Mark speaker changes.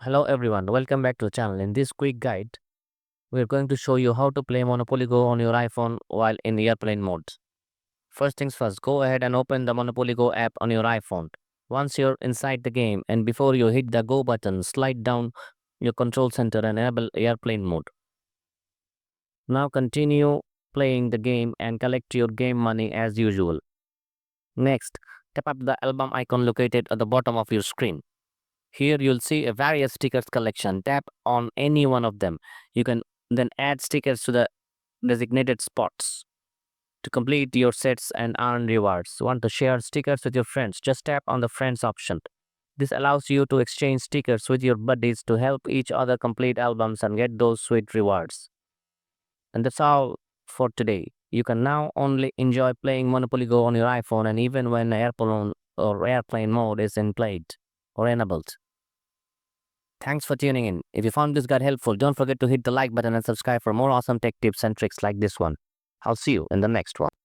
Speaker 1: Hello everyone, welcome back to the channel. In this quick guide, we are going to show you how to play Monopoly Go on your iPhone while in airplane mode. First things first, go ahead and open the Monopoly Go app on your iPhone. Once you're inside the game and before you hit the Go button, slide down your control center and enable airplane mode. Now continue playing the game and collect your game money as usual. Next, tap up the album icon located at the bottom of your screen. Here you'll see a various stickers collection. Tap on any one of them. You can then add stickers to the designated spots to complete your sets and earn rewards. Want to share stickers with your friends? Just tap on the friends option. This allows you to exchange stickers with your buddies to help each other complete albums and get those sweet rewards. And that's all for today. You can now only enjoy playing Monopoly Go on your iPhone and even when airplane mode is in played or enabled. Thanks for tuning in. If you found this guide helpful, don't forget to hit the like button and subscribe for more awesome tech tips and tricks like this one. I'll see you in the next one.